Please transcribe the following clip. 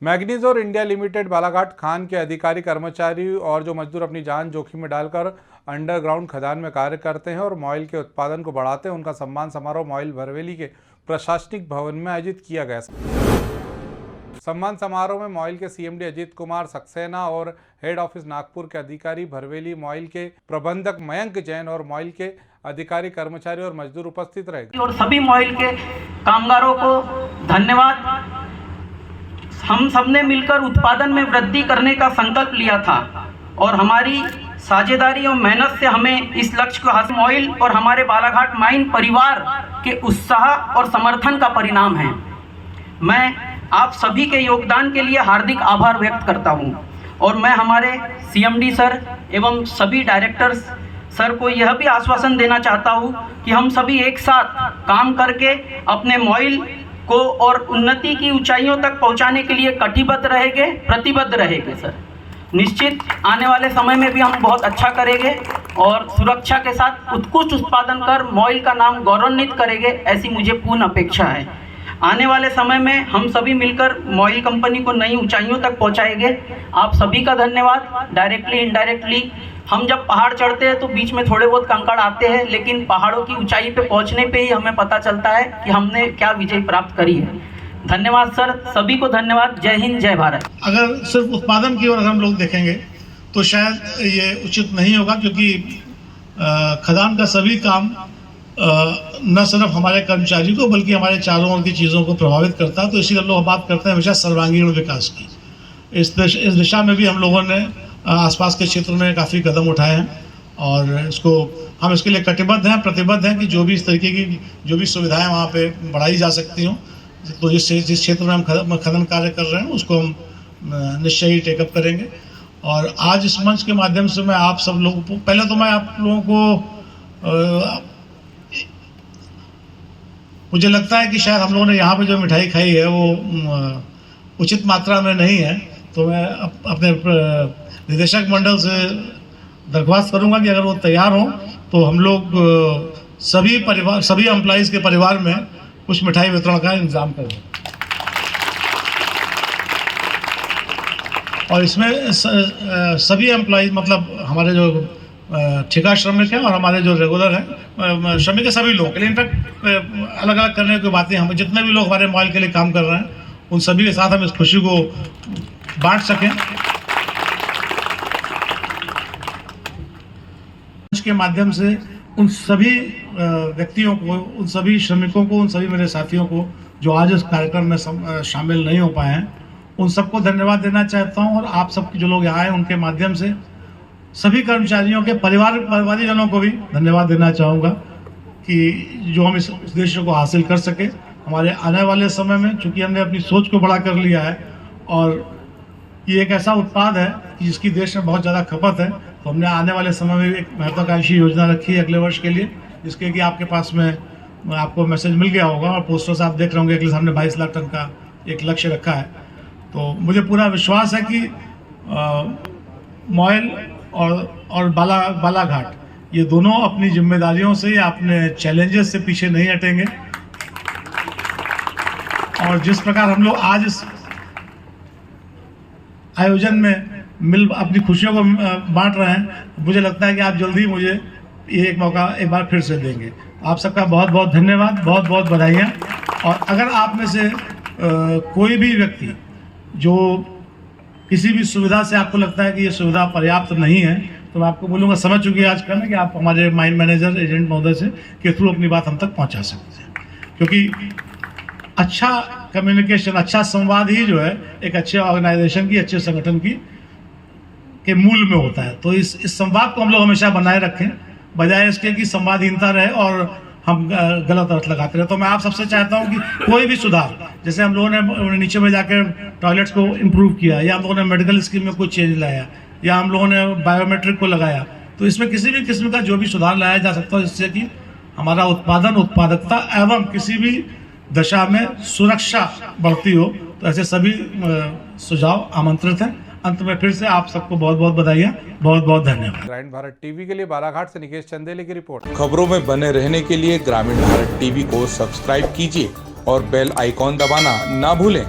मैग्नीज़ोर India limited Balaghat Khan के अधिकारी कर्मचारी और जो मजदूर अपनी जान जोखिम में डालकर अंडरग्राउंड खदान में कार्य करते हैं और मॉइल के उत्पादन को बढ़ाते हैं, उनका सम्मान समारोह मॉइल भरवेली के प्रशासनिक भवन में आयोजित किया गया। सम्मान समारोह में मॉइल के सीएमडी अजीत कुमार सक्सेना और हेड ऑफिस नागपुर के अधिकारी, भरवेली मॉइल के प्रबंधक मयंक जैन और मॉइल के अधिकारी, कर्मचारी और मजदूर उपस्थित रहे। और सभी मॉइल के कामगारों को धन्यवाद। हम सबने मिलकर उत्पादन में वृद्धि करने का संकल्प लिया था और हमारी साझेदारी और मेहनत से हमें इस लक्ष्य को हासिल। मॉइल और हमारे बालाघाट माइन परिवार के उत्साह और समर्थन का परिणाम है। मैं आप सभी के योगदान के लिए हार्दिक आभार व्यक्त करता हूं और मैं हमारे सीएमडी सर एवं सभी डायरेक्टर्स सर को यह भी आश्वासन देना चाहता हूं कि हम सभी एक साथ काम करके अपने मॉइल को और उन्नति की ऊंचाइयों तक पहुंचाने के लिए कटिबद्ध रहेंगे, प्रतिबद्ध रहेंगे। सर निश्चित आने वाले समय में भी हम बहुत अच्छा करेंगे और सुरक्षा के साथ उत्कृष्ट उत्पादन कर मॉइल का नाम गौरवान्वित करेंगे, ऐसी मुझे पूर्ण अपेक्षा है। आने वाले समय में हम सभी मिलकर मॉइल कंपनी को नई ऊंचाइयों तक पहुंचाएंगे। आप सभी का धन्यवाद। डायरेक्टली इनडायरेक्टली हम जब पहाड़ चढ़ते हैं तो बीच में थोड़े बहुत कंकड़ आते हैं, लेकिन पहाड़ों की ऊंचाई पे पहुंचने पे ही हमें पता चलता है कि हमने क्या विजय प्राप्त करी है। धन्यवाद सर, सभी को धन्यवाद। जय हिंद, जय भारत। अगर सिर्फ उत्पादन की ओर हम लोग देखेंगे तो शायद ये उचित नहीं होगा, क्योंकि खदान का सभी काम न सिर्फ हमारे कर्मचारी को बल्कि हमारे चारों ओर की चीज़ों को प्रभावित करता है। तो इसीलिए हम लोग बात करते हैं हमेशा सर्वांगीण विकास की। इस दिशा में भी हम लोगों ने आसपास के क्षेत्र में काफ़ी कदम उठाए हैं और हम इसके लिए कटिबद्ध हैं, प्रतिबद्ध हैं कि जो भी इस तरीके की जो भी सुविधाएं वहाँ पे बढ़ाई जा सकती हों, तो जिस क्षेत्र में हम खनन कार्य कर रहे हैं उसको हम निश्चय ही टेकअप करेंगे। और आज इस मंच के माध्यम से मैं आप सब लोगों को, पहले तो मैं आप लोगों को मुझे लगता है कि शायद हम लोगों ने यहाँ पे जो मिठाई खाई है वो उचित मात्रा में नहीं है, तो मैं अपने निदेशक मंडल से दरख्वास्त करूँगा कि अगर वो तैयार हों तो हम लोग सभी एम्प्लॉइज़ के परिवार में कुछ मिठाई वितरण का इंतजाम करें। और इसमें सभी एम्प्लॉइज, मतलब हमारे जो ठेका श्रमिक हैं और हमारे जो रेगुलर हैं श्रमिक है, सभी लोग के लिए इनफैक्ट अलग अलग करने की बातें, हम जितने भी लोग हमारे मॉइल के लिए काम कर रहे हैं उन सभी के साथ हम इस खुशी को बांट सकें। के माध्यम से उन सभी व्यक्तियों को, उन सभी श्रमिकों को, उन सभी मेरे साथियों को जो आज इस कार्यक्रम में शामिल नहीं हो पाए हैं, उन सबको धन्यवाद देना चाहता हूं। और आप सब जो लोग यहाँ आए उनके माध्यम से सभी कर्मचारियों के परिवारजनों को भी धन्यवाद देना चाहूँगा कि जो हम इस उद्देश्य को हासिल कर सके। हमारे आने वाले समय में चूँकि हमने अपनी सोच को बड़ा कर लिया है और ये एक ऐसा उत्पाद है जिसकी देश में बहुत ज़्यादा खपत है, तो हमने आने वाले समय में एक महत्वाकांक्षी योजना रखी है अगले वर्ष के लिए, जिसके कि आपके पास में आपको मैसेज मिल गया होगा और पोस्टर से आप देख रहे होंगे अगले सामने 22 लाख टन का एक लक्ष्य रखा है। तो मुझे पूरा विश्वास है कि मॉइल और बालाघाट ये दोनों अपनी जिम्मेदारियों से या अपने चैलेंजेस से पीछे नहीं हटेंगे। और जिस प्रकार हम लोग आज इस आयोजन में अपनी खुशियों को बांट रहे हैं, मुझे लगता है कि आप जल्दी मुझे ये एक मौका एक बार फिर से देंगे। आप सबका बहुत बहुत धन्यवाद, बहुत बहुत बधाइयाँ। और अगर आप में से कोई भी व्यक्ति जो किसी भी सुविधा से आपको लगता है कि ये सुविधा पर्याप्त नहीं है, तो मैं आपको बोलूँगा, समझ चुकी है आज करना कि आप हमारे माइन मैनेजर एजेंट महोदय से के थ्रू अपनी बात हम तक पहुँचा सकते हैं, क्योंकि अच्छा कम्युनिकेशन, अच्छा संवाद ही जो है एक अच्छे ऑर्गेनाइजेशन की, अच्छे संगठन की के मूल में होता है। तो इस संवाद को हम लोग हमेशा बनाए रखें, बजाय इसके कि संवादहीनता रहे और हम गलत अर्थ लगाते रहे। तो मैं आप सबसे चाहता हूं कि कोई भी सुधार, जैसे हम लोगों ने नीचे में जाकर टॉयलेट्स को इम्प्रूव किया, या हम लोगों ने मेडिकल स्कीम में कुछ चेंज लाया, या हम लोगों ने बायोमेट्रिक को लगाया, तो इसमें किसी भी किस्म का जो भी सुधार लाया जा सकता है जिससे कि हमारा उत्पादकता एवं किसी भी दशा में सुरक्षा बढ़ती हो, तो ऐसे सभी सुझाव आमंत्रित हैं। अंत में फिर से आप सबको बहुत बहुत बधाइयाँ, बहुत बहुत धन्यवाद। ग्रामीण भारत टीवी के लिए बालाघाट से निकेश चंदेले की रिपोर्ट। खबरों में बने रहने के लिए ग्रामीण भारत टीवी को सब्सक्राइब कीजिए और बेल आइकॉन दबाना ना भूलें।